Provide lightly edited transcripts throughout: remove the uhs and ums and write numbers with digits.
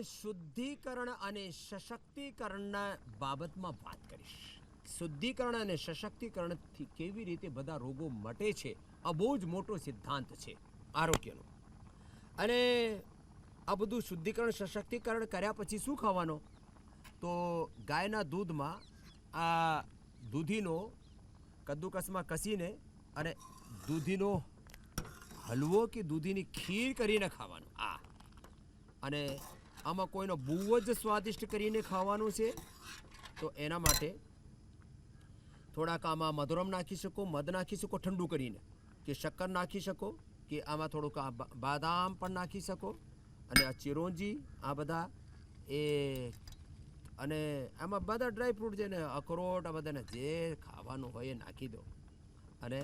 શુદ્ધિકરણ અને સશક્તિકરણના બાબતમાં વાત કરીશ. શુદ્ધિકરણ અને સશક્તિકરણથી કેવી રીતે બધા રોગો મટે છે, આ બહુ જ મોટો સિદ્ધાંત છે આરોગ્યનો. અને આ બધું શુદ્ધિકરણ સશક્તિકરણ કર્યા પછી શું ખાવાનો? તો ગાયના દૂધમાં આ દૂધીનો કદ્દુકસમાં કસીને અને દૂધીનો હલવો કે દૂધીની ખીર કરીને ખાવાનું. અને આમાં કોઈનો બહુ જ સ્વાદિષ્ટ કરીને ખાવાનું છે. તો એના માટે થોડાક આમાં મધુરમ નાખી શકો, મધ નાખી શકો ઠંડુ કરીને, કે શક્કર નાખી શકો, કે આમાં થોડુંક બાદામ પણ નાખી શકો, અને આ ચિરોંજી, આ બધા એ, અને આમાં બધા ડ્રાયફ્રૂટ છે ને, અખરોટ, આ બધાને જે ખાવાનું હોય એ નાખી દો. અને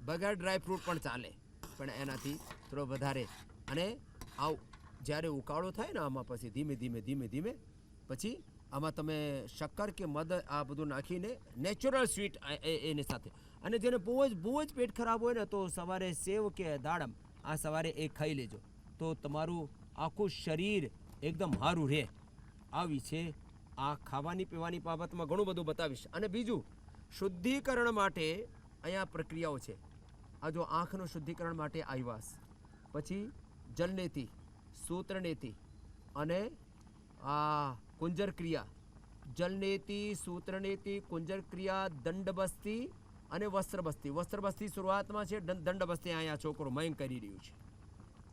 બગેર ડ્રાયફ્રૂટ પણ ચાલે, પણ એનાથી થોડો વધારે. અને આ જ્યારે ઉકાળો થાય ને આમાં, પછી ધીમે ધીમે ધીમે ધીમે પછી આમાં તમે શક્કર કે મધ આ બધું નાખીને નેચરલ સ્વીટ એની સાથે. અને જેને બહુ જ પેટ ખરાબ હોય ને, તો સવારે સેવ કે દાડમ આ સવારે એ ખાઈ લેજો, તો તમારું આખું શરીર એકદમ સારું રહે. આવી છે આ ખાવાની પીવાની બાબતમાં ઘણું બધું બતાવીશ. અને બીજું, શુદ્ધિકરણ માટે અહીંયા પ્રક્રિયાઓ છે. આ જો આંખનું શુદ્ધિકરણ માટે આઈવાસ, પછી જલનેતિ, સૂત્રનેતિ અને આ કુંજર ક્રિયા. જલનેતિ, સૂત્રનેતિ, કુંજર ક્રિયા, દંડબસ્તી અને વસ્ત્રબસ્તી. વસ્ત્રબસ્તી શરૂઆતમાં છે, દંડબસ્તી અહીંયા છોકરો મયંક કરી રહ્યું છે.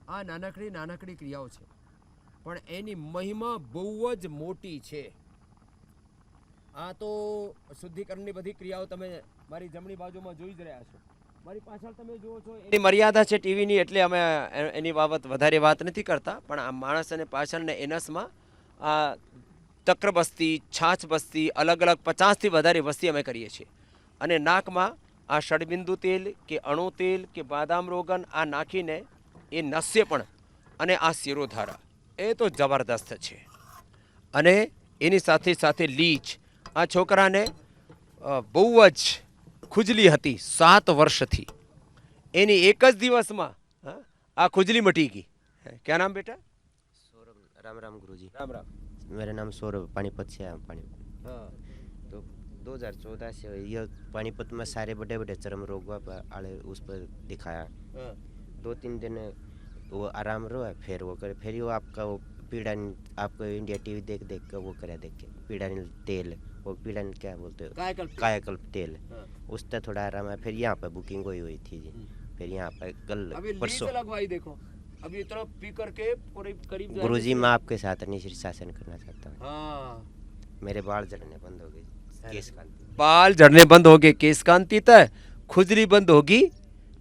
આ નાનકડી ક્રિયાઓ છે, પણ એની મહિમા બહુ જ મોટી છે. આ તો શુદ્ધિકરણની બધી ક્રિયાઓ તમે મારી જમણી બાજુમાં જોઈ જ રહ્યા છો. મારી પાછળ તમે જુઓ છો એની મર્યાદા છે ટીવીની, એટલે અમે એની બાબત વધારે વાત નથી કરતા. પણ આ માણસ અને પાછળને એનસમાં આ તક્રબસ્તી, છાછ બસ્તી, અલગ અલગ 50થી વધારે વસ્તી અમે કરીએ છીએ. અને નાકમાં આ ષડબિંદુ તેલ કે અણુ તેલ કે બાદામ રોગન આ નાખીને એ નસ્ય પણ. અને આ શિરોધારા એ તો જબરદસ્ત છે. અને એની સાથે સાથે લીચ. આ છોકરાને બહુ જ ખુજલી હતી 7 વર્ષથી, એની એક જ દિવસમાં આ ખુજલી મટી ગઈ. क्या नाम बेटा? सौरभ. राम राम गुरुजी. राम राम. मेरा नाम सौरभ, पानीपत से आया पानीपत. हाँ. तो 2014 से ये पानीपत में सारे बड़े बड़े चर्म रोग आले उस पर दिखाया. हाँ. 2-3 दिन वो आराम रहा, फिर वो करे, फिर वो आपका वो पीड़ा, आपको इंडिया टीवी देख देख कर वो करा देख के पीड़ा तेल, वो पीड़ा क्या बोलते हो, कायाकल्प तेल. हाँ. उससे थोड़ा आराम है. फिर यहाँ पर बुकिंग हुई थी जी. फिर यहाँ पर कल परसों लगवाई. देखो अभी इतना पी करके करीब गुरुजी मैं आपके साथ शीर्षासन करना चाहता हूँ. हाँ. मेरे बाल झड़ने बंद हो गए, केस कांति. बाल झड़ने बंद हो गए, केस कांति तय, खुजली बंद होगी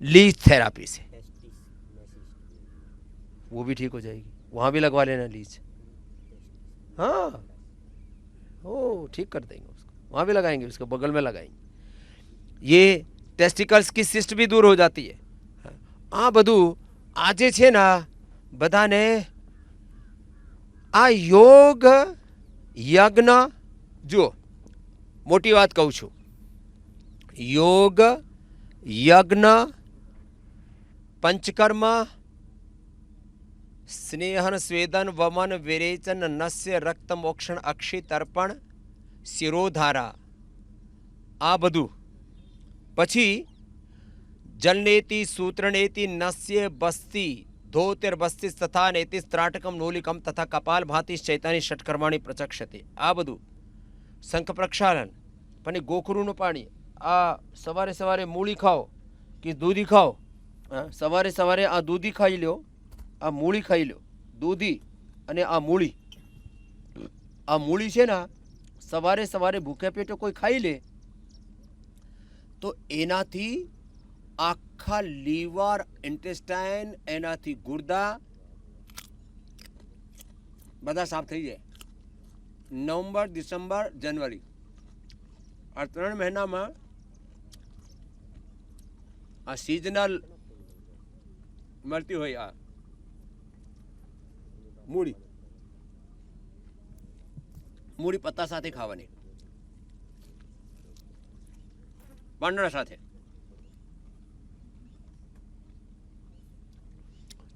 लीच थेरापी से, वो भी ठीक हो जाएगी. वहाँ भी लगवा लेना लीच. हाँ, ओ ठीक कर देंगे उसको, वहाँ भी लगाएंगे, उसके बगल में लगाएंगे. ये टेस्टिकल्स की सिस्ट भी दूर हो जाती है. આ બધું આજે છે ને બધાને આ યોગ યજ્ઞ, જો મોટી વાત કહું છું, યોગ યજ્ઞ પંચકર્મ સ્નેહન સ્વેદન વમન વિરેચન નસ્ય રક્ત મોક્ષણ અક્ષી તર્પણ શિરોધારા, આ બધું. પછી जलनेति, सूत्रनेति, नस्य बस्ती, धोतिर बस्ती तथा नेति स्त्राटकम नूलिकम तथा कपाल भाति चैतानी षटकर्माणी प्रचक्षते. आ बधु शंख प्रक्षालन, पनि गोखरूનું પાણી. આ સવારે સવારે મૂળી ખાઓ કે દૂધી ખાઓ. સવારે સવારે આ દૂધી ખાઈ લ્યો, આ મૂળી ખાઈ લ્યો. દૂધી અને આ મૂળી, આ મૂળી છે ને સવારે સવારે ભૂખ્યા પેટે કોઈ ખાઈ લે તો એનાથી આખા લીવર, ઇન્ટેસ્ટાઇન, એનાથી ગુર્દા બધા સાફ થઈ જાય. નવેમ્બર, ડિસેમ્બર, જાન્યુઆરી આ 3 મહિનામાં આ સિઝનલ મળતી હોય આ મૂળી. મૂળી પત્તા સાથે ખાવાની, પાંદડા સાથે.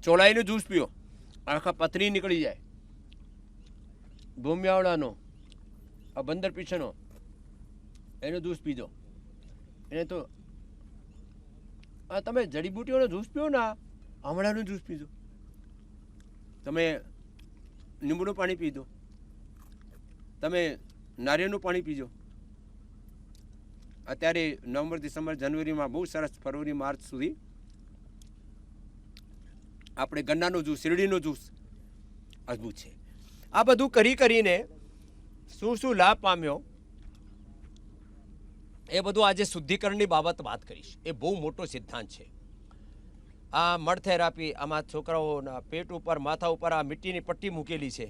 ચોળાઈનું જ્યુસ પીઓ, આખા પથરી નીકળી જાય. ભૂમિયાવળાનો આ બંદર પીછનો એનો જ્યુસ પીજો. એને તો તમે જડીબુટીઓનો જ્યુસ પીઓ ને, આમળાનું જ્યુસ પીજો, તમે લીંબુનું પાણી પીજો, તમે નારિયેળનું પાણી પીજો. અત્યારે નવેમ્બર ડિસેમ્બર જાન્યુઆરીમાં બહુ સરસ, ફરવરી માર્ચ સુધી આપણે ગન્નાનો જ્યુસ, શેરડીનો જ્યુસ અદ્ભુત છે. આ બધું કરીને શું શું લાભ પામ્યો એ બધું આજે શુદ્ધિકરણની બાબત વાત કરીશ. એ બહુ મોટો સિદ્ધાંત છે. આ મળ થેરાપી, આમાં છોકરાઓના પેટ ઉપર, માથા ઉપર આ મીઠીની પટ્ટી મૂકેલી છે,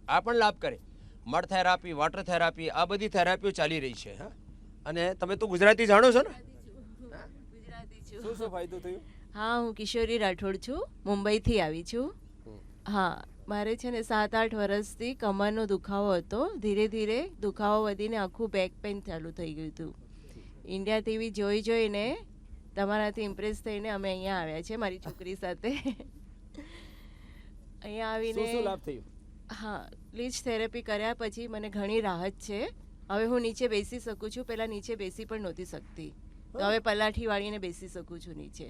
આ પણ લાભ કરે. મળ થેરાપી, વોટર થેરાપી, આ બધી થેરાપીઓ ચાલી રહી છે. હા, અને તમે તો ગુજરાતી જાણો છો ને? ગુજરાતી છું. શું શું ફાયદો થયો? હા, હું કિશોરી રાઠોડ છું, મુંબઈથી આવી છું. હા, મારે છે ને 7-8 વર્ષથી કમરનો દુખાવો હતો. ધીરે ધીરે દુખાવો વધીને આખું બેક પેઇન ચાલુ થઈ ગયું હતું. ઇન્ડિયા ટીવી જોઈને તમારાથી ઇમ્પ્રેસ થઈને અમે અહીંયા આવ્યા છે મારી છોકરી સાથે. અહીંયા આવીને શું શું લાભ થયો? હા, લીચ થેરેપી કર્યા પછી મને ઘણી રાહત છે. હવે હું નીચે બેસી શકું છું. પહેલાં નીચે બેસી પણ નહોતી શકતી, તો હવે પલાઠી વાળીને બેસી શકું છું નીચે.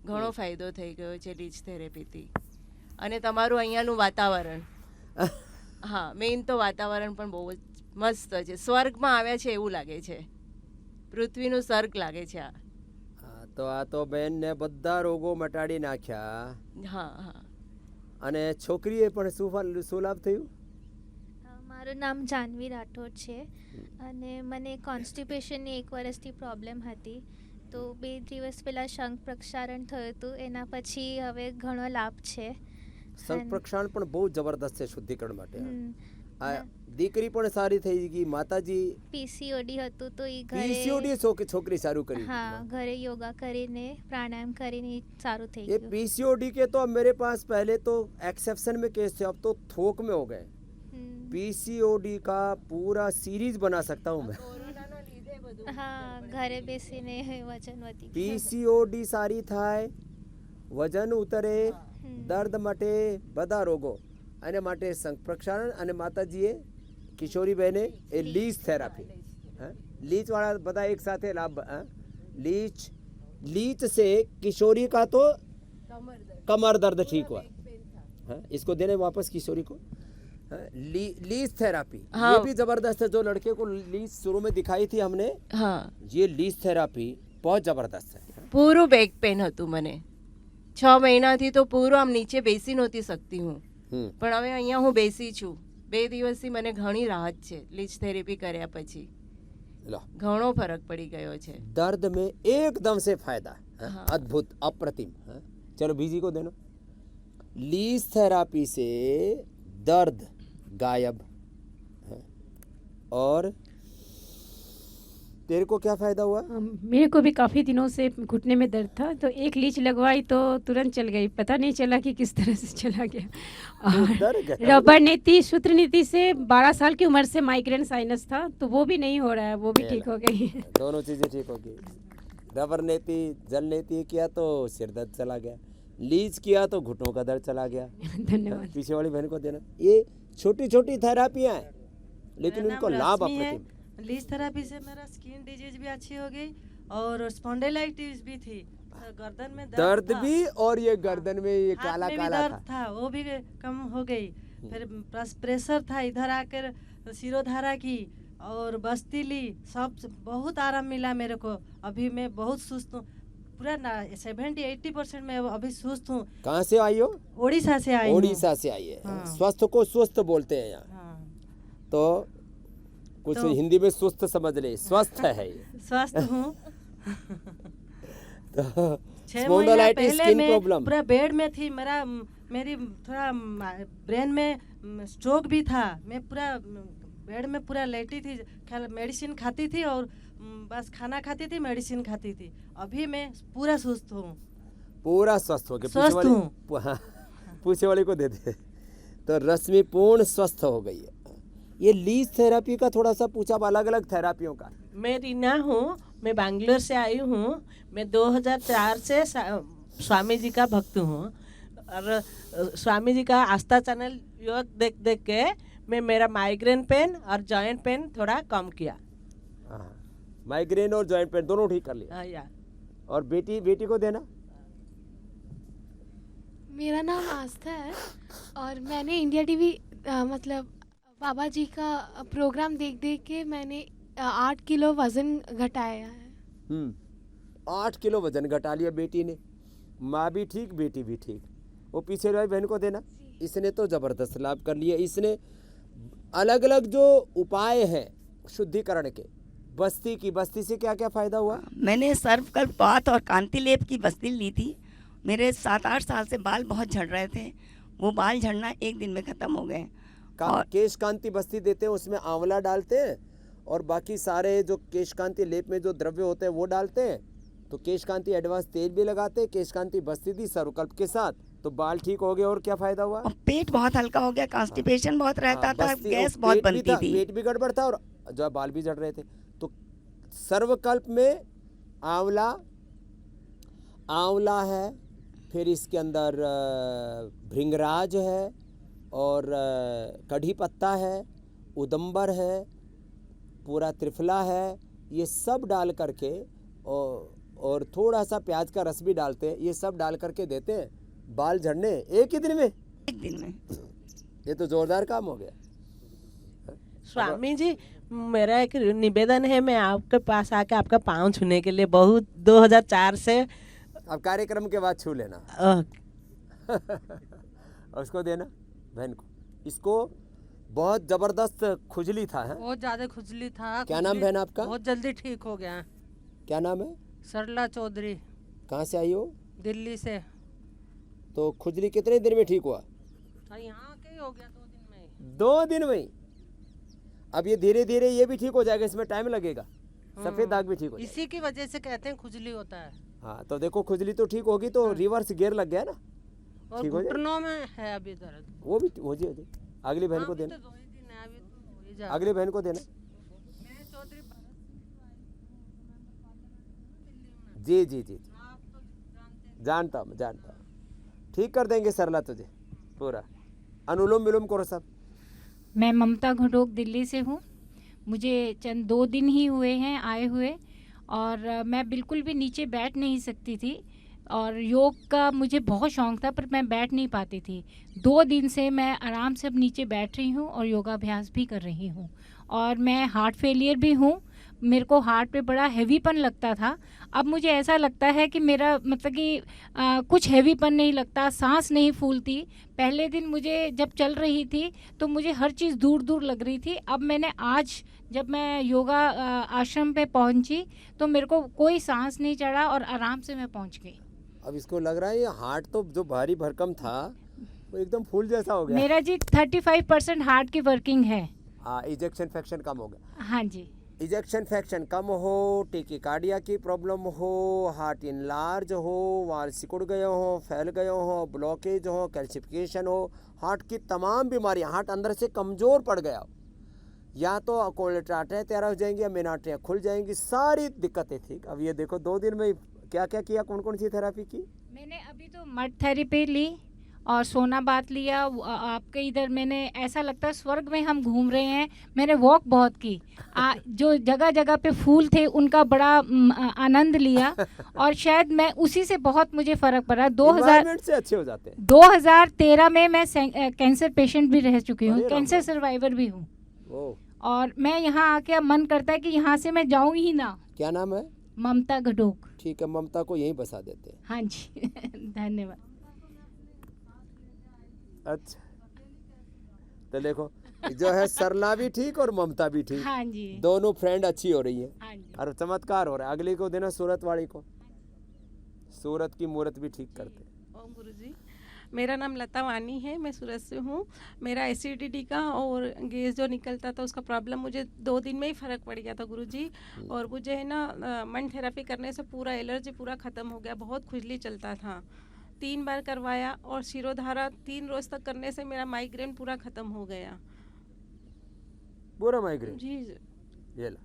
ઘણો ફાયદો થઈ ગયો છે લીચ થેરેપીથી. અને તમારું અહીંયાનું વાતાવરણ, હા, મેઇન તો વાતાવરણ પણ બહુ જ મસ્ત છે. સ્વર્ગમાં આવ્યા છે એવું લાગે છે, પૃથ્વીનું સ્વર્ગ લાગે છે આ. તો આ તો બેનને બધા રોગો મટાડી નાખ્યા. હા હા. અને છોકરીએ પણ શું લાભ થયું? મારું નામ જાનવી રાઠોડ છે અને મને કોન્સ્ટિપેશનની 1 વર્ષથી પ્રોબ્લેમ હતી. તો 2 દિવસ પહેલાં શંખ પ્રક્ષારણ થયું હતું, એના પછી હવે ઘણો લાભ છે. શંખ પ્રક્ષારણ પણ બહુ જબરદસ્ત છે શુદ્ધિકરણ માટે. હમ. આ દીકરી પણ સારી થઈ ગઈ. માતાજી પીસીઓડી હતું તો એ પીસીઓડી છોકરી સારું કરી. હા, ઘરે યોગા કરીને, પ્રાણાયામ કરીને સારું થઈ ये ગયું. पीसीओडी के तो अब मेरे पास पहले तो एक्सेप्शन में केस थे, अब तो थोक में हो गए. पीसीओडी का पूरा सीरीज बना सकता हूँ मैं. હા, ઘરે બેસીને વજન વધી ગયું. પીસીઓડી સારી થાય, વજન ઉતરે, દર્દ મટે, બધા રોગો. અને માટે શંખ પ્રક્ષારણ અને માતાજીએ કિશોરીબેને એ લીચ થેરાપી, લીચ वाला બધા એક સાથે લાભ. लीच से किशोरी का तो कमर दर्द ठीक हुआ. इसको देने वापस किशोरी को. लीच थेरापी ये भी जबरदस्त है. जो लड़के को लीच शुरू में दिखाई थी हमने, હા, ये लीच थेरापी बहुत जबरदस्त है. પૂરું બેક પેન હતું મને 6 મહિનાથી. તો પૂરું આમ નીચે બેસી નહોતી શકતી હું, પણ હવે અહીંયા હું બેસી છું. 2 દિવસથી મને ઘણી રાહત છે લીચ થેરેપી કર્યા પછી. लो, ઘણો ફરક પડી ગયો છે. दर्द में एकदम से फायदा. अद्भुत, अप्रतिम. चलो बीजी को देना. लीच थेरापी से दर्द गायब. और तेरे को क्या फायदा हुआ? मेरे को भी काफ़ी दिनों से घुटने में दर्द था, तो एक लीच लगवाई तो तुरंत चल गई. पता नहीं चला कि किस तरह से चला गया. और रबर नीति, सूत्र नीति से 12 साल की उम्र से माइग्रेन साइनस था, तो वो भी नहीं हो रहा है, वो भी ठीक हो गई. दोनों चीजें ठीक हो गई. रबर नीति, जल नीति किया तो सिर दर्द चला गया, लीच किया तो घुटनों का दर्द चला गया. धन्यवाद. पीछे वाली बहन को देना. ये छोटी छोटी थेरापियां हैं, लेकिन उनको लाभ अप्रतिम. लीच थेरापी से मेरा स्किन डिजीज भी अच्छी हो गई और स्पॉन्डिलाइटिस भी थी. गर्दन में दर्द था. भी, और ये गर्दन में ये हाथ काला में भी काला दर्द था, वो भी कम हो गई. फिर प्रेशर था, इधर आकर शिरोधारा की और बस्ती ली, सब बहुत आराम मिला मेरे को. अभी मैं बहुत सुस्त हूँ, पूरा 70-80% में अभी सुस्त हूँ. कहाँ से आई हो? उड़ीसा से आई हूँ. उड़ीसा से आई है. हाँ. स्वस्थ को स्वस्थ बोलते हैं यहाँ. हाँ. तो कुछ तो- हिंदी में स्वस्थ समझ ले, स्वस्थ है ये. स्वस्थ हूँ. तो 6 महीना स्पॉन्डिलाइटिस पहले स्किन मैं प्रॉब्लम. पूरा बेड में थी. मेरी थोड़ा ब्रेन में स्ट्रोक भी था. मैं पूरा बेड में पूरा लेटी थी, मेडिसिन खाती थी और बस खाना खाती थी, मेडिसिन खाती थी. अभी मैं पूरा सुस्त हूँ. पूरा स्वस्थ हो गए. स्वस्थ हूँ. पूछे वाले को दे दे. तो रश्मि पूर्ण स्वस्थ हो गई है. ये लीच थेरापी का थोड़ा सा पूछा, अलग अलग थेरापियों का. मैं रीना हूँ, मैं बैंगलोर से आई हूँ. मैं 2004 से स्वामी जी का भक्त हूँ और स्वामी जी का आस्था चैनल योग देख देख के में मेरा माइग्रेन पेन और जॉइंट पेन थोड़ा कम किया। हाँ, माइग्रेन और जॉइंट पेन दोनों ठीक कर लिया। या और बेटी को देना। मेरा नाम आस्था है और मैंने इंडिया टीवी मतलब बाबा जी का प्रोग्राम देख देख के मैंने 8 किलो वज़न घटाया है। 8 किलो वजन घटा लिया बेटी ने। माँ भी ठीक, बेटी भी ठीक। वो पीछे वाली बहन को देना। इसने तो ज़बरदस्त लाभ कर लिया। इसने अलग अलग जो उपाय हैं शुद्धिकरण के, बस्ती से क्या क्या फ़ायदा हुआ? मैंने सर्वकल्प बाथ और कांति लेप की बस्ती ली थी। मेरे 7-8 साल से बाल बहुत झड़ रहे थे, वो बाल झड़ना एक दिन में ख़त्म हो गए। केश कांति बस्ती देते हैं, उसमें आंवला डालते हैं और बाकी सारे जो केश कांति लेप में जो द्रव्य होते हैं वो डालते हैं। तो केश कांति एडवांस तेल भी लगाते हैं, केश कांति बस्ती दी सर्वकल्प के साथ, तो बाल ठीक हो गए। और क्या फायदा हुआ? और पेट बहुत हल्का हो गया, कॉन्स्टिपेशन बहुत रहता था, गैस बहुत बनती थी, पेट भी गड़बड़ था और जो बाल भी झड़ रहे थे। तो सर्वकल्प में आंवला है, फिर इसके अंदर भृंगराज है और कढ़ी पत्ता है, उदंबर है, पूरा त्रिफला है, ये सब डाल करके और थोड़ा सा प्याज का रस भी डालते हैं। ये सब डाल करके देते हैं, बाल झड़ने एक ही दिन में। एक दिन में। ये तो जोरदार काम हो गया। स्वामी जी, मेरा एक निवेदन है, मैं आपके पास आके आपका पाँव छूने के लिए बहुत 2004 से। अब कार्यक्रम के बाद छू लेना। और उसको देना बहन को। इसको बहुत जबरदस्त खुजली था, है? बहुत ज्यादा खुजली था। क्या नाम बहन आपका? बहुत जल्दी ठीक हो गया। क्या नाम है? सरला चौधरी। कहाँ से आई हो? दिल्ली से। तो खुजली कितने दिन में ठीक हुआ? यहाँ के ही हो गया 2 दिन में। 2 दिन में ही? अब ये धीरे धीरे ये भी ठीक हो जाएगा, इसमें टाइम लगेगा। सफेद दाग भी ठीक हो जाएगा। इसी की वजह से कहते हैं खुजली होता है। हाँ, तो देखो खुजली तो ठीक होगी तो रिवर्स गियर लग गया ना, और घुटनों में है अभी दर्द। वो भी हो जाए। अगली बहन को देना। अगली बहन को देना। जी जी जी, जानता हूँ। ठीक कर देंगे सरला तुझे पूरा। अनुलोम विलोम करो सब। मैं ममता घटोक दिल्ली से हूँ। मुझे चंद 2 दिन ही हुए हैं आए हुए और मैं बिल्कुल भी नीचे बैठ नहीं सकती थी और योग का मुझे बहुत शौक़ था, पर मैं बैठ नहीं पाती थी। 2 दिन से मैं आराम से अब नीचे बैठ रही हूँ और योगाभ्यास भी कर रही हूँ। और मैं हार्ट फेलियर भी हूँ, मेरे को हार्ट पे बड़ा हैवीपन लगता था। अब मुझे ऐसा लगता है कि मेरा मतलब कि कुछ हैवीपन नहीं लगता, सांस नहीं फूलती। पहले दिन मुझे जब चल रही थी तो मुझे हर चीज़ दूर दूर लग रही थी। अब मैंने आज जब मैं योगा आश्रम पे पहुंची तो मेरे को कोई सांस नहीं चढ़ा और आराम से मैं पहुंच गई। अब इसको लग रहा है ये हार्ट तो जो भारी भरकम था वो एकदम फूल जैसा हो गया। मेरा जी 35% हार्ट की वर्किंग है। हाँ, इजेक्शन फ्रैक्शन कम हो गया। हाँ जी, इजेक्शन फ्रैक्शन कम हो, टेकिकार्डिया की प्रॉब्लम हो, हार्ट इनलार्ज हो, वाल सिकुड़ गए हो, फैल गए हो, ब्लॉकेज हो, कैल्सिफिकेशन हो, हार्ट की तमाम बीमारियां, हार्ट अंदर से कमज़ोर पड़ गया हो, या तो कोलेट आर्टरियाँ तैयार हो जाएंगी या मेन आर्टरियाँ खुल जाएंगी, सारी दिक्कतें ठीक। अब ये देखो 2 दिन में क्या क्या किया, कौन कौन सी थेरेपी की? मैंने अभी तो मड थेरेपी ली और सोना बात लिया। आपके इधर मैंने ऐसा लगता है स्वर्ग में हम घूम रहे हैं। मैंने वॉक बहुत की, जो जगह जगह पे फूल थे उनका बड़ा आनंद लिया और शायद मैं उसी से बहुत मुझे फ़र्क पड़ा। 2000 से अच्छे हो जाते हैं। 2013 में मैं कैंसर पेशेंट भी रह चुकी हूँ, कैंसर सर्वाइवर भी हूँ। और मैं यहाँ आके अब मन करता है कि यहाँ से मैं जाऊँ ही ना। क्या नाम है? ममता घटोक। ठीक है, ममता को यहीं बसा देते हैं। हाँ जी धन्यवाद। अच्छा, तो देखो जो है सरला भी ठीक और ममता भी ठीक। हाँ जी, दोनों फ्रेंड अच्छी हो रही है। हाँ जी। और चमत्कार हो रहा है। अगली को देना सूरत वाली को। सूरत की मूरत भी ठीक करते। ओम गुरुजी, मेरा नाम लता वानी है, मैं सूरत से हूँ। मेरा एसिडिटी का और गैस जो निकलता था उसका प्रॉब्लम मुझे 2 दिन में ही फ़र्क पड़ गया था गुरुजी। और मुझे है ना मन थेरेपी करने से पूरा एलर्जी पूरा ख़त्म हो गया। बहुत खुजली चलता था, 3 बार करवाया और शिरोधारा 3 रोज़ तक करने से मेरा माइग्रेन पूरा ख़त्म हो गया। पूरा माइग्रेन? जी। ये ला,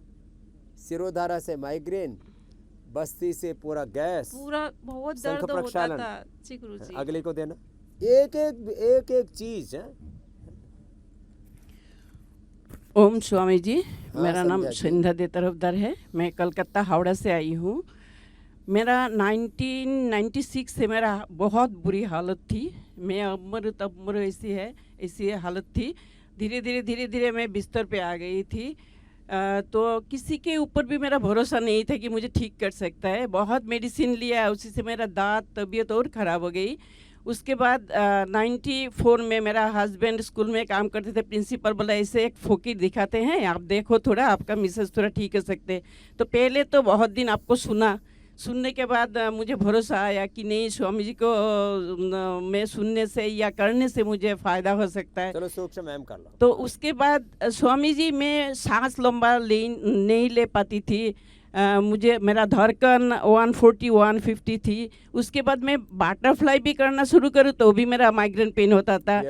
शिरोधारा से माइग्रेन, बस्ती से पूरा गैस, पूरा बहुत दर्द होता था। जी गुरुजी। अगले को देना। एक एक चीज है। ओम स्वामी जी, मेरा नाम संध्या जी। संध्या दे तरफदार है। मैं कलकत्ता हावड़ा से आई हूँ। मेरा 1996 से मेरा बहुत बुरी हालत थी। मैं अब मर ऐसी हालत थी। धीरे धीरे मैं बिस्तर पे आ गई थी। तो किसी के ऊपर भी मेरा भरोसा नहीं था कि मुझे ठीक कर सकता है। बहुत मेडिसिन लिया, उसी से मेरा दांत तबीयत और ख़राब हो गई। उसके बाद 94 में मेरा हस्बैंड स्कूल में काम करते थे। प्रिंसिपल बोला ऐसे एक फकीर दिखाते हैं, आप देखो थोड़ा, आपका मिसेज थोड़ा ठीक कर सकते हैं। तो पहले तो बहुत दिन आपको सुनने के बाद मुझे भरोसा आया कि नहीं, स्वामी जी को मैं सुनने से या करने से मुझे फ़ायदा हो सकता है। चलो सूक्ष्म मैम कर लो। तो उसके बाद स्वामी जी, मैं सांस लंबा नहीं ले पाती थी। मुझे मेरा धड़कन 140 150 थी। उसके बाद मैं बटरफ्लाई भी करना शुरू करूँ तो भी मेरा माइग्रेन पेन होता था।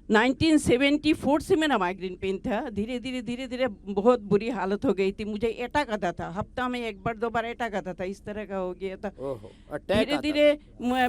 1974 से मेरा माइग्रेन पेन था। धीरे धीरे बहुत बुरी हालत हो गई थी। मुझे अटैक आता था, हफ्ता में 1 बार 2 बार अटैक आता था, इस तरह का हो गया था। धीरे धीरे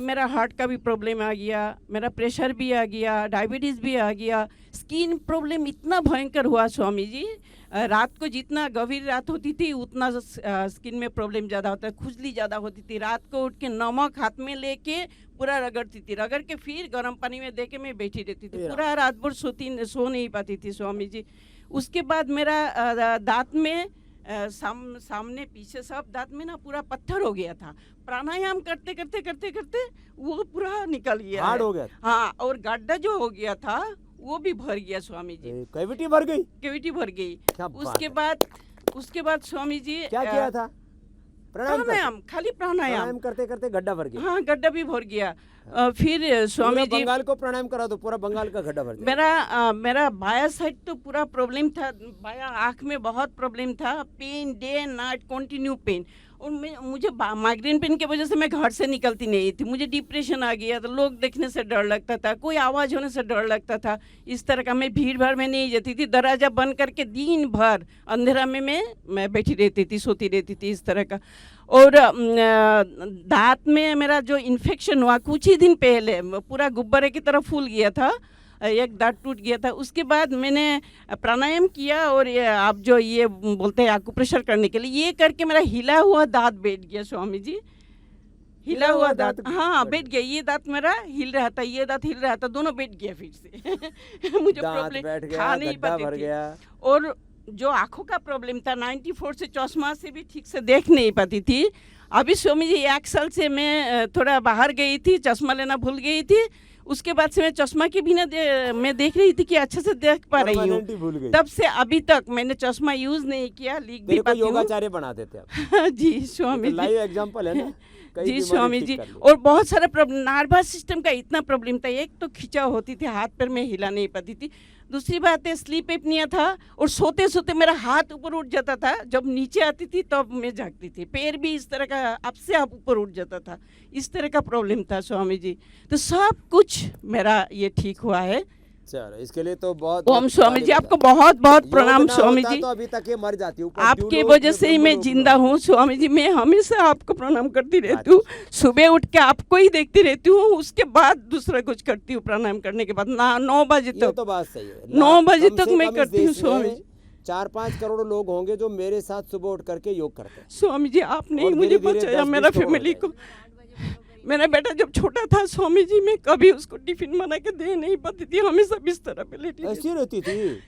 मेरा हार्ट का भी प्रॉब्लम आ गया, मेरा प्रेशर भी आ गया, डायबिटीज़ भी आ गया। स्किन प्रॉब्लम इतना भयंकर हुआ स्वामी जी, रात को जितना गंभीर रात होती थी उतना स्किन में प्रॉब्लम ज़्यादा होता है, खुजली ज़्यादा होती थी। रात को उठ के नमक हाथ में लेके पूरा रगड़ती थी, रगड़ के फिर गर्म पानी में दे के मैं बैठी रहती थी। पूरा रात भर सो नहीं पाती थी स्वामी जी। उसके बाद मेरा दांत में सामने पीछे सब दांत में ना पूरा पत्थर हो गया था। प्राणायाम करते करते वो पूरा निकल गया, हार्ड हो गया। हाँ, और गड्ढा जो हो गया था वो भी भर गया स्वामी जी। कैविटी भर गई। कैविटी भर गई। क्या बात उसके बाद स्वामी जी क्या किया था? प्राणायाम, खाली प्राणायाम करते करते गड्ढा भर गया। हाँ, गड्ढा भी भर गया। फिर स्वामी जी, बंगाल को प्राणायाम करा दो, पूरा बंगाल का गड्ढा भर जाएगा। मेरा बाया साइड तो पूरा प्रॉब्लम था, बाया आँख में बहुत प्रॉब्लम था। Pain day night continue pain. और मुझे माइग्रेन पेन की वजह से मैं घर से निकलती नहीं थी। मुझे डिप्रेशन आ गया था, लोग देखने से डर लगता था, कोई आवाज़ होने से डर लगता था। इस तरह का मैं भीड़ भाड़ में नहीं जाती थी। दरवाज़ा बंद करके दिन भर अंधेरा में मैं बैठी रहती थी, सोती रहती थी, इस तरह का। और दांत में मेरा जो इन्फेक्शन हुआ कुछ ही दिन पहले, पूरा गुब्बारे की तरह फूल गया था, एक दांत टूट गया था। उसके बाद मैंने प्राणायाम किया और आप जो ये बोलते हैं आकुप्रेशर करने के लिए, ये करके मेरा हिला हुआ दांत बैठ गया स्वामी जी। हिला हुआ दांत, हाँ, बैठ गया। ये दांत मेरा हिल रहा था, ये दांत हिल रहा था, दोनों बैठ गया फिर से। मुझे प्रॉब्लम, खा नहीं पाती थी। और जो आँखों का प्रॉब्लम था, 94 से चश्मा से भी ठीक से देख नहीं पाती थी। अभी स्वामी जी 1 साल से मैं थोड़ा बाहर गई थी, चश्मा लेना भूल गई थी। उसके बाद से मैं चश्मा के बिना मैं देख रही थी कि अच्छे से देख पा रही हूँ। तब से अभी तक मैंने चश्मा यूज नहीं किया, लिख भी पाती हूँ। योगाचार्य बना देते आप। जी स्वामी जी, लाइव एग्जांपल है ना। जी स्वामी जी। और बहुत सारा प्रॉब्लम, नर्वस सिस्टम का इतना प्रॉब्लम था। एक तो खिंचाव होती थी, हाथ पैर में हिला नहीं पाती थी। दूसरी बात है स्लीप एपनिया था, और सोते सोते मेरा हाथ ऊपर उठ जाता था। जब नीचे आती थी तब मैं जागती थी। पैर भी इस तरह का आप से आप ऊपर उठ जाता था, इस तरह का प्रॉब्लम था स्वामी जी। तो सब कुछ मेरा ये ठीक हुआ है। चलो, इसके लिए तो बहुत ओम स्वामी जी, आपको बहुत बहुत प्रणाम स्वामी जी। तो अभी तक ये मर जाती हूँ, आपके वजह से ही मैं जिंदा हूँ स्वामी जी। मैं हमेशा आपको प्रणाम करती रहती हूँ। सुबह उठ के आपको ही देखती रहती हूँ, उसके बाद दूसरा कुछ करती हूँ। प्राणायाम करने के बाद 9 बजे तक, तो बात सही है, 9 बजे तक मैं करती हूँ स्वामी जी। 4-5 करोड़ लोग होंगे जो मेरे साथ सुबह उठ करके योग करते हैं स्वामी जी। आपने ही मुझे बचाया, मेरा फैमिली को। मेरा बेटा जब छोटा था स्वामी जी, मैं कभी उसको टिफिन बना के दे नहीं पाती थी, हमेशा बिस्तर पे लेटी ऐसी रहती थी।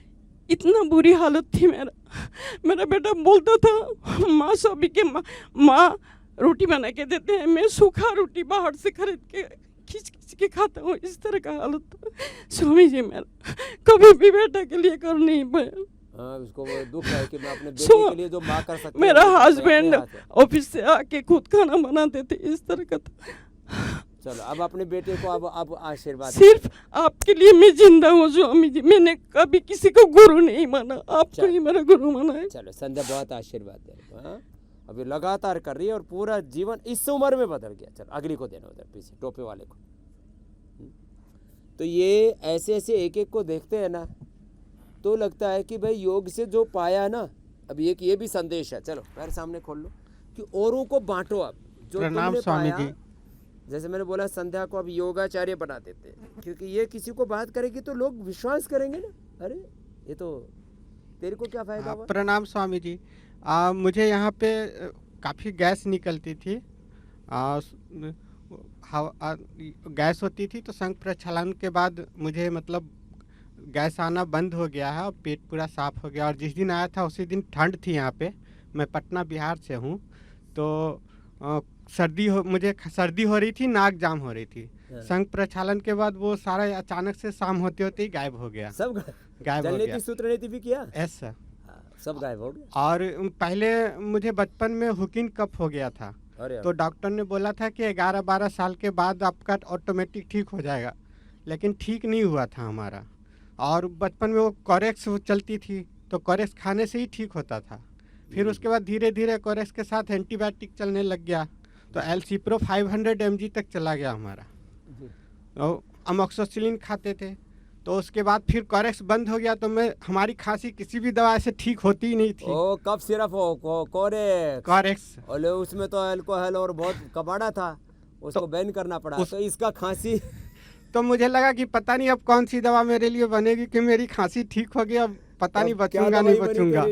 इतना बुरी हालत थी मेरा बेटा बोलता था, माँ सभी के माँ रोटी बना के देते हैं, मैं सूखा रोटी बाहर से खरीद के खींच के खाता हूँ। इस तरह का हालत था स्वामी जी। मेरा कभी भी बेटा के लिए कर नहीं पाया। उसको वो दुख है कि मैं अपने बेटे के लिए जो माँ कर सकती। मेरा हस्बैंड ऑफिस से आके खुद खाना बनाते थे, इस तरह का था। चलो, अब अपने बेटे को अब आशीर्वाद। सिर्फ आपके लिए मैं जिंदा हूँ स्वामी जी। मैंने कभी किसी को गुरु नहीं माना, आपको ही मेरा गुरु माना है। चलो, संध्या बहुत आशीर्वाद दे। अभी लगातार कर रही है और पूरा जीवन इस उम्र में बदल गया। चलो, अगली को देना, उधर पीछे टोपे वाले को। तो ये ऐसे एक को देखते हैं ना, तो लगता है कि भाई योग से जो पाया ना, अब ये भी संदेश है। चलो, पैर सामने खोल लो कि औरों को बांटो। अब जो तुमने पाया, जैसे मैंने बोला, संध्या को अब योगाचार्य बना देते हैं, क्योंकि ये किसी को बात करेगी तो लोग विश्वास करेंगे ना। अरे ये तो तेरे को क्या फायदा हुआ? प्रणाम स्वामी जी। मुझे यहाँ पे काफ़ी गैस निकलती थी। गैस होती थी तो संघ प्रक्षालन के बाद मुझे मतलब गैस आना बंद हो गया है और पेट पूरा साफ हो गया। और जिस दिन आया था उसी दिन ठंड थी यहाँ पे। मैं पटना बिहार से हूँ। तो मुझे सर्दी हो रही थी, नाक जाम हो रही थी। संघ प्रक्षालन के बाद वो सारा अचानक से शाम होते होते ही गायब हो गया। सब गायब हो गया। सूत्र नीति भी किया? Yes sir. सब गायब हो गया। और पहले मुझे बचपन में हुकिंग कफ हो गया था। तो डॉक्टर ने बोला था कि 11-12 साल के बाद आपका ऑटोमेटिक ठीक हो जाएगा, लेकिन ठीक नहीं हुआ था हमारा। और बचपन में वो कोरेक्स चलती थी तो कोरेक्स खाने से ही ठीक होता था। फिर उसके बाद धीरे धीरे कोरेक्स के साथ एंटीबायोटिक चलने लग गया तो एलसीप्रो 500 mg तक चला गया हमारा। तो अमोक्सिसिलिन खाते थे। तो उसके बाद फिर कोरेक्स बंद हो गया तो हमारी खांसी किसी भी दवा से ठीक होती ही नहीं थी। ओ कब सिर्फ कोरेक्स और उसमें तो अल्कोहल और बहुत कबाड़ा था, उसको बैन करना पड़ा। तो इसका खांसी तो मुझे लगा कि पता नहीं अब कौन सी दवा मेरे लिए बनेगी कि मेरी खांसी ठीक हो गई, अब पता नहीं बचूंगा नहीं बचूंगा।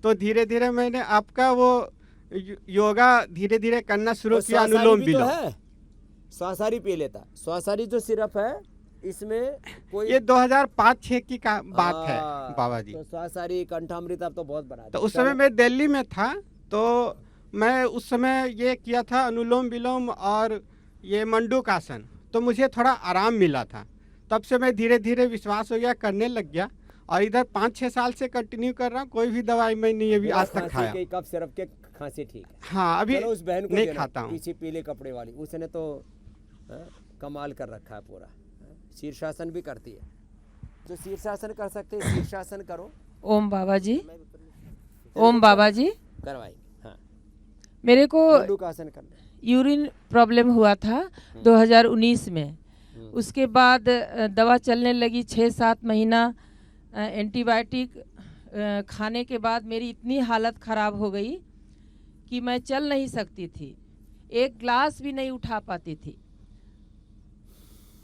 तो धीरे धीरे मैंने आपका वो योगा धीरे धीरे करना शुरू किया। अनुलोम विलोम। स्वासारी पी लेता। स्वासारी जो सिरप है इसमें कोई ये 2005-6 की का बात है बाबा जी। तो स्वासारी कंठामृत अब तो बहुत बना। तो उस समय मैं दिल्ली में था तो मैं उस समय ये किया था अनुलोम विलोम और ये मंडूक आसन। तो मुझे थोड़ा आराम मिला था। तब से मैं धीरे धीरे विश्वास हो गया, करने लग गया। और इधर 5-6 साल से कंटिन्यू कर रहा हूँ। कोई भी दवाई मैं नहीं अभी आज तक खाया। कब सिरप के खांसी ठीक है। हाँ अभी उस बहन को नहीं खाता हूँ। पीछे पीले कपड़े वाली, उसने तो कमाल कर रखा है पूरा। शीर्षासन भी करती है। जो शीर्षासन कर सकते हैं शीर्षासन करो। ओम बाबा जी, ओम बाबा जी करवाई। हाँ मेरे को आसन करना। यूरिन प्रॉब्लम हुआ था 2019 में। उसके बाद दवा चलने लगी 6-7 महीना। एंटीबायोटिक खाने के बाद मेरी इतनी हालत ख़राब हो गई कि मैं चल नहीं सकती थी, एक ग्लास भी नहीं उठा पाती थी।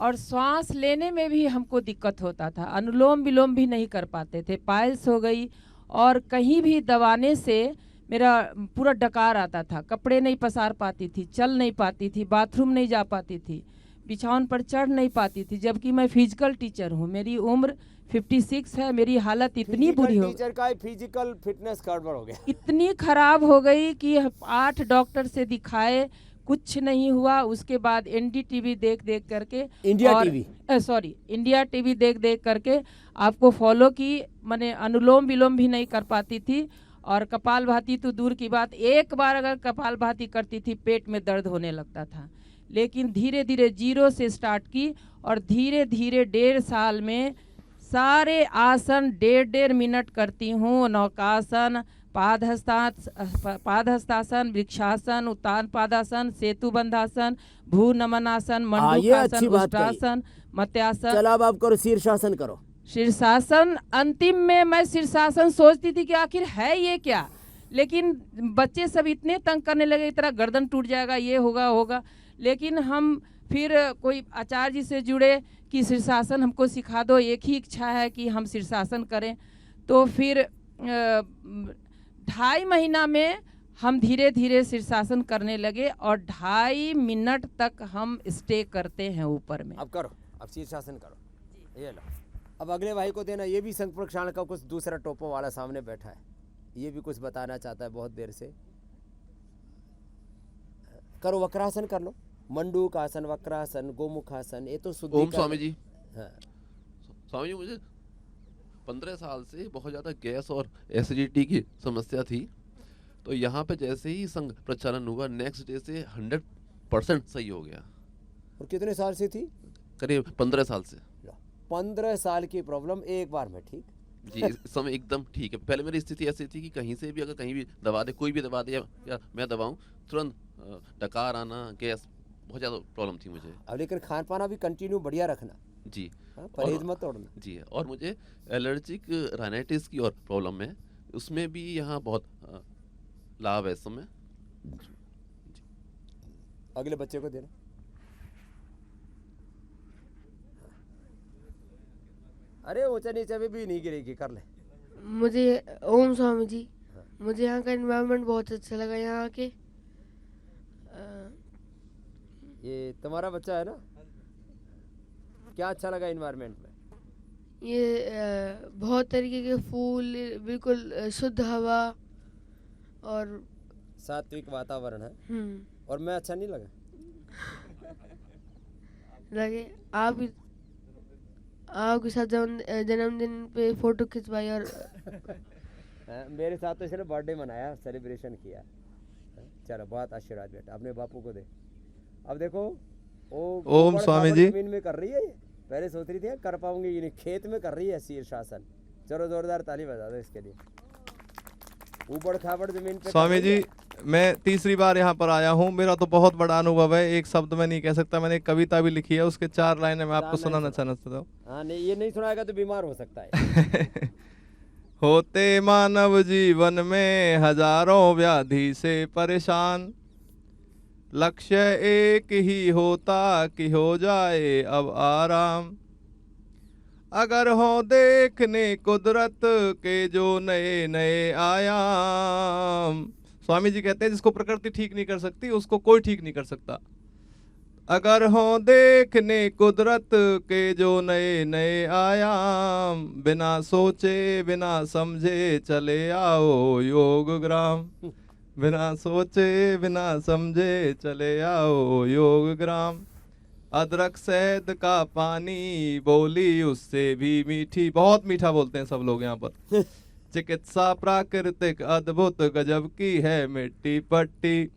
और श्वास लेने में भी हमको दिक्कत होता था। अनुलोम विलोम भी नहीं कर पाते थे। पाइल्स हो गई और कहीं भी दबाने से मेरा पूरा डकार आता था। कपड़े नहीं पसार पाती थी, चल नहीं पाती थी, बाथरूम नहीं जा पाती थी, बिछावन पर चढ़ नहीं पाती थी। जबकि मैं फिजिकल टीचर हूँ, मेरी उम्र 56 है। मेरी हालत इतनी बुरी हो गई, टीचर का फिजिकल फिटनेस गड़बड़ हो गया, इतनी खराब हो गई कि 8 डॉक्टर से दिखाए, कुछ नहीं हुआ। उसके बाद एनडीटीवी देख करके इंडिया टीवी देख करके आपको फॉलो की। मैंने अनुलोम विलोम भी नहीं कर पाती थी और कपालभाति तो दूर की बात, एक बार अगर कपालभाति करती थी पेट में दर्द होने लगता था। लेकिन धीरे धीरे 0 से स्टार्ट की और धीरे धीरे 1.5 साल में सारे आसन 1.5 मिनट करती हूँ। नौकासन, पादहस्तासन, वृक्षासन, उत्तान पादासन, सेतु बंधासन, भू नमनासन, मंडूकासन, उष्ट्रासन, मत्यासन। चलो अब आप करो शीर्षासन करो। शीर्षासन अंतिम में मैं शीर्षासन सोचती थी कि आखिर है ये क्या, लेकिन बच्चे सब इतने तंग करने लगे, इस तरह गर्दन टूट जाएगा, ये होगा। लेकिन हम फिर कोई आचार्य जी से जुड़े कि शीर्षासन हमको सिखा दो, एक ही इच्छा है कि हम शीर्षासन करें। तो फिर 2.5 महीना में हम धीरे धीरे शीर्षासन करने लगे और 2.5 मिनट तक हम स्टे करते हैं ऊपर में। अब करो, अब शीर्षासन करो। ये लो, अब अगले भाई को देना। ये भी संघ प्रक्षालन का कुछ दूसरा टोपो वाला सामने बैठा है, ये भी कुछ बताना चाहता है बहुत देर से। करो, वक्रासन कर लो। मंडूक आसन, वक्रासन, गोमुखासन, ये तो शुद्धि। ओम स्वामी जी। हाँ स्वामी जी, मुझे 15 साल से बहुत ज़्यादा गैस और एसिडिटी की समस्या थी। तो यहाँ पे जैसे ही संघ प्रक्षालन हुआ, नेक्स्ट डे से 100% सही हो गया। और कितने साल से थी? करीब 15 साल से। 15 साल की प्रॉब्लम एक बार में ठीक? जी, इस समय एकदम ठीक है। पहले मेरी स्थिति ऐसी थी कि कहीं से भी अगर कहीं भी दवा दे, कोई भी दवा दे या मैं दबाऊँ, तुरंत डकार आना, गैस, बहुत ज़्यादा प्रॉब्लम थी मुझे। अब लेकिन खान पाना भी कंटिन्यू बढ़िया रखना जी, परहेज मत तोड़ना जी। और मुझे एलर्जिक राइनाइटिस की और प्रॉब्लम है, उसमें भी यहाँ बहुत लाभ है इस समय। अगले बच्चे को देना। अरे ऊंचा नीचे भी नहीं गिरेगी, कर ले। मुझे ओम स्वामी जी, मुझे यहाँ का एनवायरनमेंट बहुत अच्छा लगा। यहाँ के ये तुम्हारा बच्चा है ना, क्या अच्छा लगा इन्वायरमेंट में? ये बहुत तरीके के फूल, बिल्कुल शुद्ध हवा और सात्विक वातावरण है। और मैं अच्छा नहीं लगा? लगे आपके साथ जन्मदिन पे फोटो खिंचवाई और मेरे साथ तो इसने बर्थडे मनाया, सेलिब्रेशन किया। चलो बहुत आशीर्वाद बेटा, अपने बापू को दे। अब देखो ओम स्वामी जी जमीन में कर रही है, पहले सोच रही थी कर पाऊंगी ये नहीं, खेत में कर रही है शीर्षासन। चलो जोरदार ताली बजा दो इसके लिए। ऊबड़ खाबड़ जमीन पे स्वामी जी, मैं तीसरी बार यहाँ पर आया हूँ, मेरा तो बहुत बड़ा अनुभव है, एक शब्द में नहीं कह सकता। मैंने एक कविता भी लिखी है, उसके 4 लाइनें मैं आपको सुनाना चाहता हूँ। हाँ नहीं, ये नहीं सुनाएगा तो बीमार हो सकता है। होते मानव जीवन में हजारों व्याधि से परेशान, लक्ष्य एक ही होता कि हो जाए अब आराम। अगर हो देखने कुदरत के जो नए नए आयाम। स्वामी जी कहते हैं जिसको प्रकृति ठीक नहीं कर सकती उसको कोई ठीक नहीं कर सकता। अगर हो देखने कुदरत के जो नए नए आयाम, बिना सोचे बिना समझे चले आओ योग ग्राम। बिना सोचे बिना समझे चले आओ योग ग्राम। अदरक शहद का पानी बोली उससे भी मीठी, बहुत मीठा बोलते हैं सब लोग यहाँ पर। चिकित्सा प्राकृतिक अद्भुत गजब की है मिट्टी पट्टी।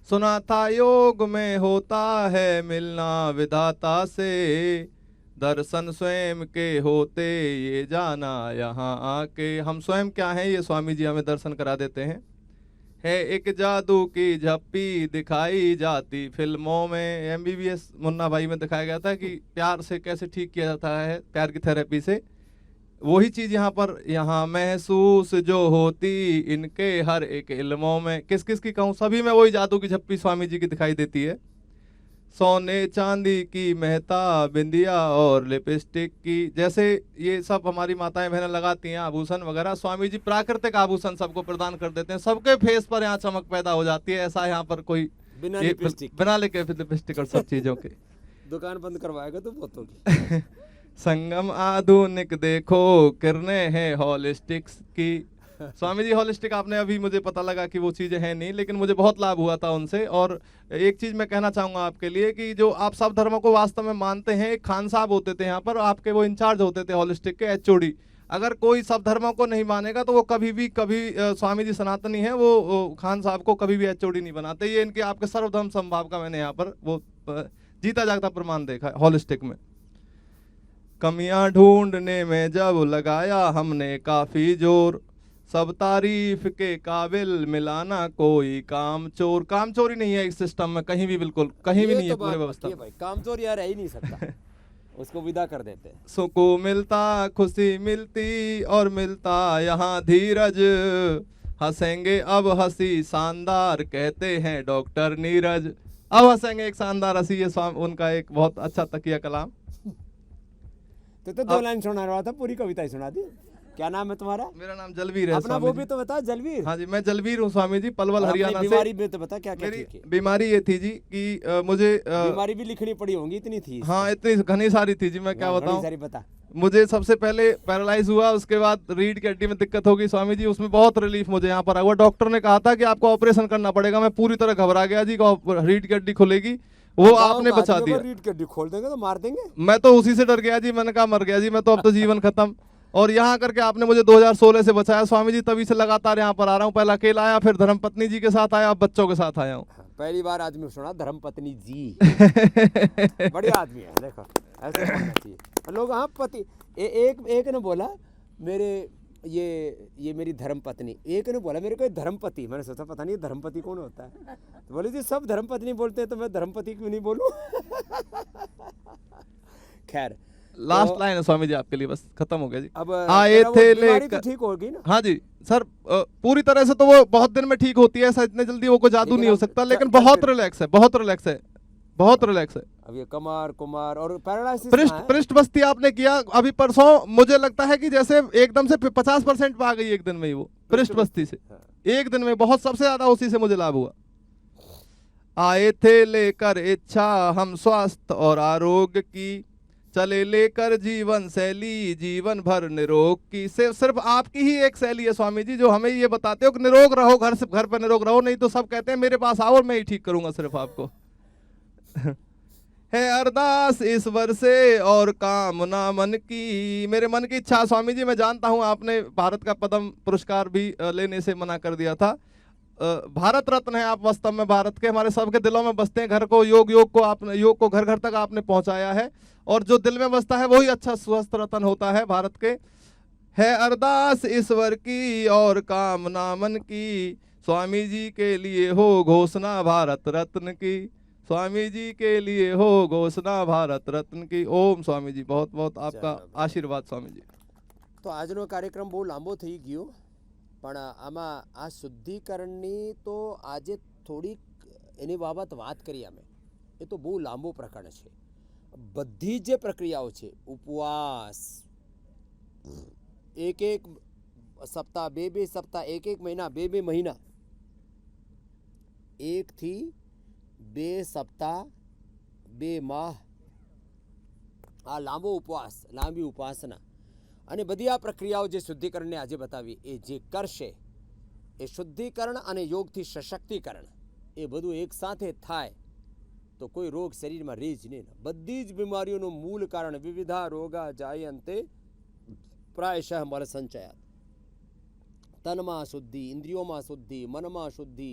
सुना था योग में होता है मिलना विधाता से, दर्शन स्वयं के होते ये जाना यहाँ आके। हम स्वयं क्या हैं ये स्वामी जी हमें दर्शन करा देते हैं। है एक जादू की झप्पी दिखाई जाती फिल्मों में। MBBS मुन्ना भाई में दिखाया गया था कि प्यार से कैसे ठीक किया जाता है, प्यार की थेरेपी से। वही चीज यहाँ पर यहाँ महसूस जो होती इनके हर एक इल्मों में। किस किस की कहूँ, सभी में वही जादू की झप्पी स्वामी जी की दिखाई देती है। सोने चांदी की मेहता बिंदिया और लिपस्टिक की, जैसे ये सब हमारी माताएं बहनें लगाती हैं आभूषण वगैरह, स्वामी जी प्राकृतिक आभूषण सबको प्रदान कर देते हैं। सबके फेस पर यहाँ चमक पैदा हो जाती है। ऐसा यहाँ पर कोई बिना लिपस्टिक और सब चीजों के दुकान बंद करवाएगा तो बहुत होगी। संगम आधुनिक देखो किरणें हैं हॉलिस्टिक्स की। स्वामी जी हॉलिस्टिक आपने अभी मुझे पता लगा कि वो चीजें हैं नहीं, लेकिन मुझे बहुत लाभ हुआ था उनसे। और एक चीज मैं कहना चाहूंगा आपके लिए कि जो आप सब धर्मों को वास्तव में मानते हैं, एक खान साहब होते थे यहाँ पर, आपके वो इंचार्ज होते थे हॉलिस्टिक के HOD। अगर कोई सब धर्मों को नहीं मानेगा तो वो कभी स्वामी जी सनातनी है, वो खान साहब को कभी भी HOD नहीं बनाते। ये इनके आपके सर्वधर्म समभाव का मैंने यहाँ पर वो जीता जागता प्रमाण देखा हॉलिस्टिक में। कमियां ढूंढने में जब लगाया हमने काफी जोर, सब तारीफ के काबिल मिलाना कोई काम चोर। काम चोरी नहीं है इस सिस्टम में कहीं भी, बिल्कुल कहीं भी नहीं है पूरी व्यवस्था। काम चोर यार रह ही नहीं सकता, उसको विदा कर देते हैं। सुकून मिलता खुशी मिलती और मिलता यहाँ धीरज, हंसेंगे अब हंसी शानदार कहते हैं डॉक्टर नीरज। अब हंसेंगे एक शानदार हंसी, ये उनका एक बहुत अच्छा तकिया कलाम। तो 2 लाइन सुना रहा था, पूरी कविता ही सुना दी। क्या नाम है तुम्हारा? मेरा नाम जलवीर है। अपना वो भी तो बता, जलवीर। हाँ जी, मैं जलवीर हूँ स्वामी जी, पलवल हरियाणा से। बीमारी में तो बता क्या क्या ठीक है। बीमारी ये थी जी कि मुझे बीमारी भी लिखनी पड़ी होंगी, इतनी थी। हाँ इतनी घनी सारी थी जी, मैं क्या बताऊँ। बता। मुझे सबसे पहले पैरालाइज हुआ, उसके बाद रीढ़ की हड्डी में दिक्कत होगी स्वामी जी, उसमें बहुत रिलीफ मुझे यहाँ पर हुआ। डॉक्टर ने कहा था कि आपको ऑपरेशन करना पड़ेगा। मैं पूरी तरह घबरा गया जी, रीढ़ की हड्डी खुलेगी, वो आपने बचा दिया। रीढ़ की हड्डी खोल देंगे तो मार देंगे। मैं तो उसी से डर गया जी, मैंने कहा मर गया जी मैं तो, अब तो जीवन खत्म। और यहाँ करके आपने मुझे 2016 से बचाया स्वामी जी, तभी से लगातार यहाँ पर आ रहा हूँ। पहला अकेला आया, फिर धर्मपत्नी जी के साथ आया, अब बच्चों के साथ आया हूँ। पहली बार आदमी सुना धर्मपत्नी जी। बढ़िया आदमी है, देखो ऐसे होना चाहिए लोग। हाँ पति एक ने बोला मेरे ये मेरी धर्मपत्नी, एक ने बोला मेरे को धर्मपति। मैंने सोचा पता नहीं धर्मपति कौन होता है, तो बोले जी सब धर्मपत्नी बोलते हैं तो मैं धर्मपति क्यों नहीं बोलूं। खैर लास्ट लाइन है स्वामी जी आपके लिए, बस खत्म हो गया जी। अब आए थे लेकर तो ठीक होगी ना? हाँ जी सर, पूरी तरह से तो वो बहुत दिन में ठीक होती है, ऐसा इतने जल्दी वो कोई जादू नहीं हो सकता, लेकिन बहुत रिलैक्स है, बहुत रिलैक्स है। बहुत रिलैक्स है। अब ये कमर कुमार और पैरालिसिस पृष्ठ बस्ती आपने किया अभी परसों, मुझे लगता है कि जैसे एकदम से 50% पे आ गई एक दिन में ही वो पृष्ठ बस्ती से, एक दिन में बहुत सबसे ज्यादा उसी से मुझे लाभ हुआ। आए थे लेकर इच्छा हम स्वास्थ्य और आरोग्य की, चले लेकर जीवन शैली जीवन भर निरोग की। सिर्फ आपकी ही एक शैली है स्वामी जी जो हमें ये बताते हो कि निरोग रहो, घर पर निरोग रहो, नहीं तो सब कहते हैं मेरे पास आओ और मैं ही ठीक करूंगा सिर्फ आपको। है अरदास ईश्वर से और कामना मन की, मेरे मन की इच्छा स्वामी जी, मैं जानता हूं आपने भारत का पद्म पुरस्कार भी लेने से मना कर दिया था। भारत रत्न है आप वास्तव में, भारत के हमारे सबके दिलों में बसते हैं। घर को योग को आपने योग को घर घर तक आपने पहुंचाया है और जो दिल में बसता है वही अच्छा स्वस्थ रत्न होता है भारत के। है अरदास ईश्वर की और कामना मन की, स्वामी जी के लिए हो घोषणा भारत रत्न की, स्वामी जी के लिए हो घोषणा भारत रत्न की। ओम स्वामी जी, बहुत बहुत आपका आशीर्वाद स्वामी जी। तो આજનો કાર્યક્રમ બહુ લાંબો થઈ ગયો, પણ આમાં આ શુદ્ધિકરણની તો આજે થોડીક એની બાબત વાત કરી અમે, એ તો બહુ લાંબો પ્રકરણ છે। બધી જે પ્રક્રિયાઓ છે, ઉપવાસ, એક એક સપ્તાહ, બે સપ્તાહ, એક મહિના, બે મહિના, 1 થી 2 સપ્તાહ, 2 માહ, આ લાંબો ઉપવાસ, લાંબી ઉપાસના અને બધી આ પ્રક્રિયાઓ જે શુદ્ધિકરણને આજે બતાવી એ જે કરશે એ શુદ્ધિકરણ અને યોગથી સશક્તિકરણ એ બધું એકસાથે થાય તો કોઈ રોગ શરીરમાં રહે જ નહીં। બધી જ બીમારીઓનું મૂળ કારણ વિવિધા રોગા જાયંતે પ્રાયશઃ મલ સંચયાત। તનમાં શુદ્ધિ, ઇન્દ્રિયોમાં શુદ્ધિ, મનમાં શુદ્ધિ,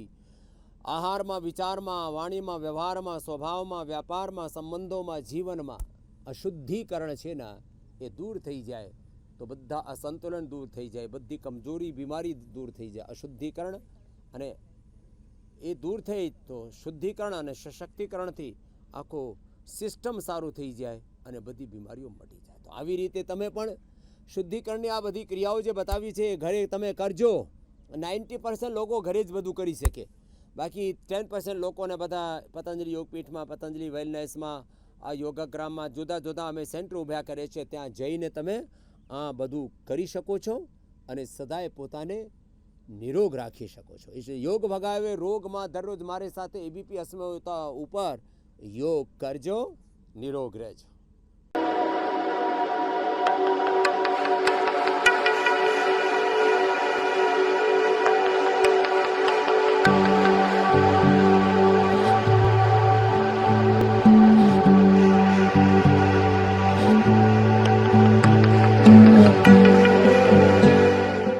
આહારમાં, વિચારમાં, વાણીમાં, વ્યવહારમાં, સ્વભાવમાં, વ્યાપારમાં, સંબંધોમાં, જીવનમાં અશુદ્ધિકરણ છે ને એ દૂર થઈ જાય તો બધા અસંતુલન દૂર થઈ જાય, બધી કમજોરી બીમારી દૂર થઈ જાય। અશુદ્ધિકરણ અને એ દૂર થઈ તો શુદ્ધિકરણ અને સશક્તિકરણથી આખો સિસ્ટમ સારું થઈ જાય અને બધી બીમારીઓ મટી જાય। તો આવી રીતે તમે પણ શુદ્ધિકરણની આ બધી ક્રિયાઓ જે બતાવી છે એ ઘરે તમે કરજો। 90% લોકો ઘરે જ બધું કરી શકે, બાકી 10% લોકોને બધા પતંજલિ યોગપીઠમાં, પતંજલિ વેલનેસમાં, આ યોગગ્રામમાં જુદા જુદા અમે સેન્ટર ઊભા કરે છે, ત્યાં જઈને તમે આ બધું કરી શકો છો અને સદાય પોતાને નિરોગ રાખી શકો છો। એટલે યોગ ભગાવે રોગમાં દરરોજ મારી સાથે એબીપી અસ્મિતા ઉપર યોગ કરજો, નિરોગ રહેજો।